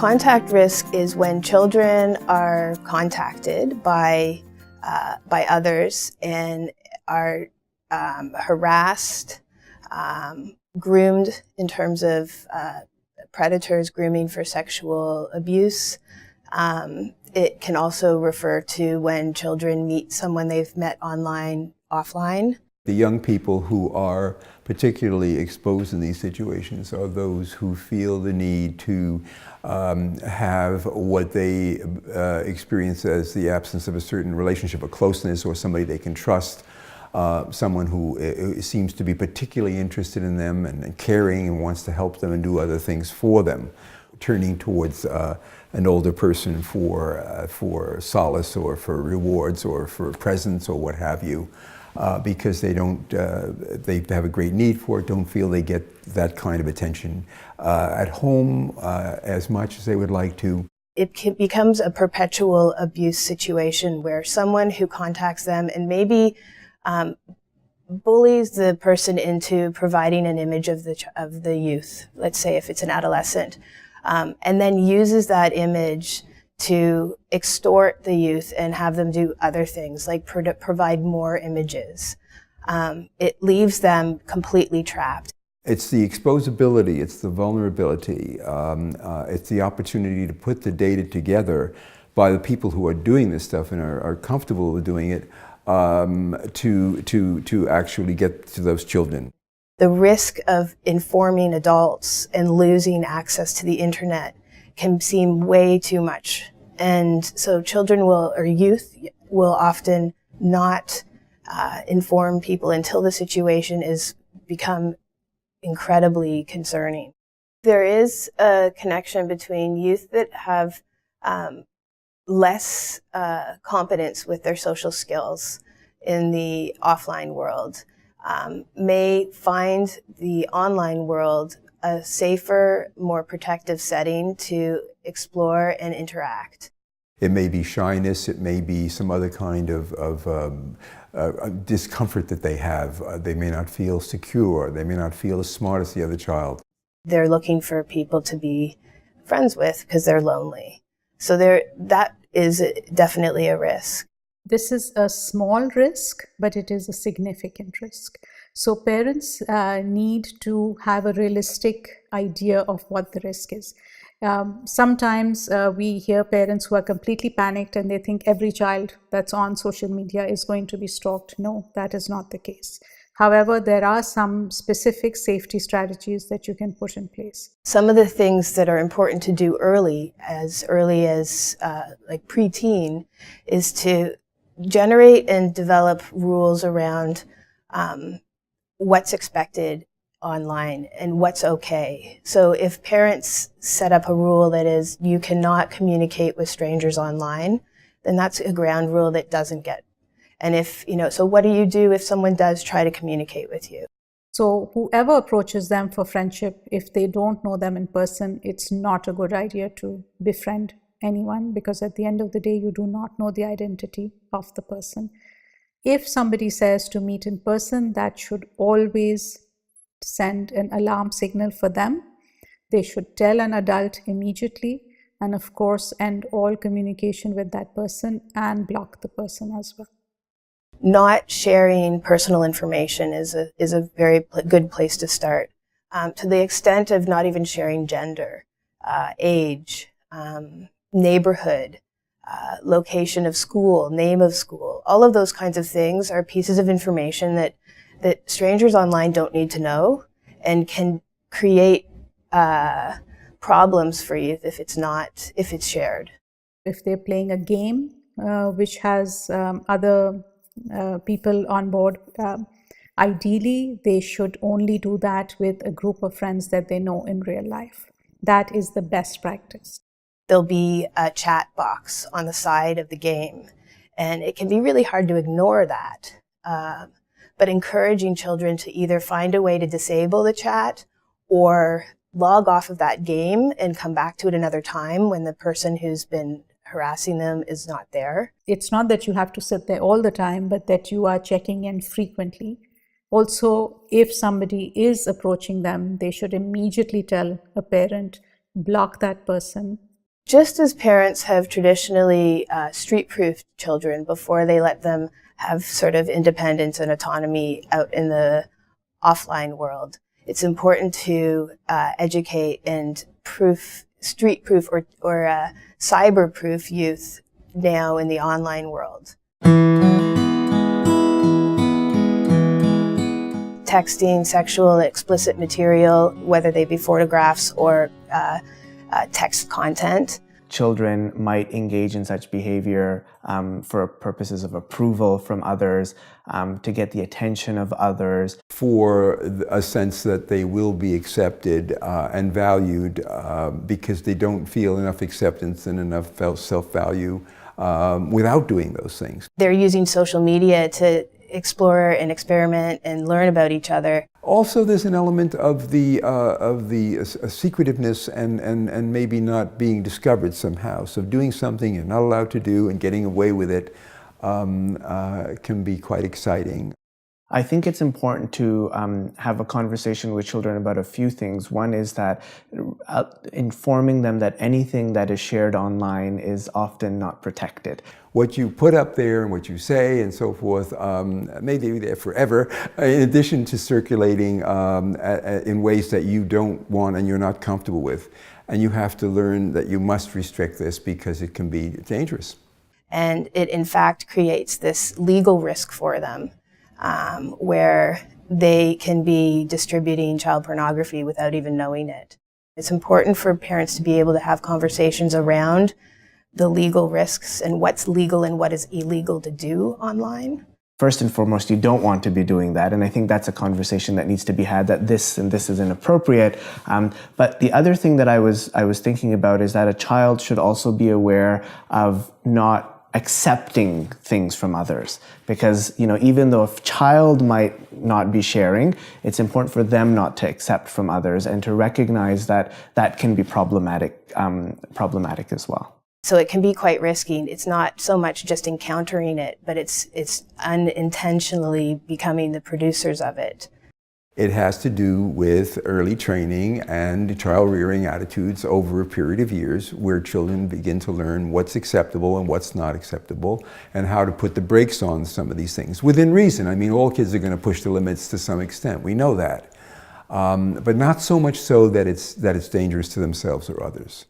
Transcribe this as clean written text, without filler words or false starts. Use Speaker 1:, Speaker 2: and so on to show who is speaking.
Speaker 1: Contact risk is when children are contacted by others and are harassed, groomed in terms of predators grooming for sexual abuse. It can also refer to when children meet someone they've met online, offline.
Speaker 2: The young people who are particularly exposed in these situations are those who feel the need to have what they experience as the absence of a certain relationship, a closeness, or somebody they can trust, someone who seems to be particularly interested in them and caring and wants to help them and do other things for them, turning towards an older person for solace or for rewards or for presents or what have you. Because they have a great need for it, don't feel they get that kind of attention at home as much as they would like to.
Speaker 1: It becomes a perpetual abuse situation where someone who contacts them and maybe bullies the person into providing an image of the youth, let's say if it's an adolescent, and then uses that image to extort the youth and have them do other things, like provide more images. It leaves them completely trapped.
Speaker 2: It's the exposability, it's the vulnerability, it's the opportunity to put the data together by the people who are doing this stuff and are comfortable with doing it to actually get to those children.
Speaker 1: The risk of informing adults and losing access to the internet can seem way too much. And so children or youth will often not inform people until the situation is become incredibly concerning. There is a connection between youth that have less competence with their social skills in the offline world, may find the online world a safer, more protective setting to explore and interact.
Speaker 2: It may be shyness, it may be some other kind of discomfort that they have. They may not feel secure, they may not feel as smart as the other child.
Speaker 1: They're looking for people to be friends with because they're lonely. So that is definitely a risk.
Speaker 3: This is a small risk, but it is a significant risk. So parents need to have a realistic idea of what the risk is. Sometimes we hear parents who are completely panicked and they think every child that's on social media is going to be stalked. No, that is not the case. However, there are some specific safety strategies that you can put in place.
Speaker 1: Some of the things that are important to do early as like preteen, is to generate and develop rules around what's expected online and what's okay. So if parents set up a rule that is you cannot communicate with strangers online, then that's a ground rule that doesn't get. And so what do you do if someone does try to communicate with you?
Speaker 3: So whoever approaches them for friendship, if they don't know them in person, it's not a good idea to befriend anyone, because at the end of the day, you do not know the identity of the person. If somebody says to meet in person, that should always send an alarm signal for them. They should tell an adult immediately, and of course, end all communication with that person and block the person as well.
Speaker 1: Not sharing personal information is a very good place to start. To the extent of not even sharing gender, age, neighborhood, location of school, name of school, all of those kinds of things are pieces of information that strangers online don't need to know and can create problems for you if it's shared.
Speaker 3: If they're playing a game which has other people on board, ideally they should only do that with a group of friends that they know in real life. That is the best practice.
Speaker 1: There'll be a chat box on the side of the game, and it can be really hard to ignore that. But encouraging children to either find a way to disable the chat or log off of that game and come back to it another time when the person who's been harassing them is not there.
Speaker 3: It's not that you have to sit there all the time, but that you are checking in frequently. Also, if somebody is approaching them, they should immediately tell a parent, block that person,
Speaker 1: Just as parents have traditionally street-proofed children before they let them have sort of independence and autonomy out in the offline world, it's important to educate and street-proof or cyber-proof youth now in the online world. Texting sexual explicit material, whether they be photographs or text content.
Speaker 4: Children might engage in such behavior for purposes of approval from others, to get the attention of others.
Speaker 2: For a sense that they will be accepted and valued because they don't feel enough acceptance and enough self-value without doing those things.
Speaker 1: They're using social media to explore and experiment and learn about each other.
Speaker 2: Also, there's an element of the secretiveness and maybe not being discovered somehow. So doing something you're not allowed to do and getting away with it can be quite exciting.
Speaker 4: I think it's important to have a conversation with children about a few things. One is that informing them that anything that is shared online is often not protected.
Speaker 2: What you put up there and what you say and so forth may be there forever, in addition to circulating in ways that you don't want and you're not comfortable with. And you have to learn that you must restrict this because it can be dangerous.
Speaker 1: And it in fact creates this legal risk for them, where they can be distributing child pornography without even knowing it. It's important for parents to be able to have conversations around the legal risks and what's legal and what is illegal to do online.
Speaker 4: First and foremost, you don't want to be doing that, and I think that's a conversation that needs to be had, that this and this is inappropriate. But the other thing that I was thinking about is that a child should also be aware of not accepting things from others, because even though a child might not be sharing, it's important for them not to accept from others and to recognize that that can be problematic as well.
Speaker 1: So it can be quite risky. It's not so much just encountering it, but it's unintentionally becoming the producers of it.
Speaker 2: It has to do with early training and child rearing attitudes over a period of years where children begin to learn what's acceptable and what's not acceptable and how to put the brakes on some of these things within reason. I mean, all kids are going to push the limits to some extent. We know that. But not so much so that it's dangerous to themselves or others.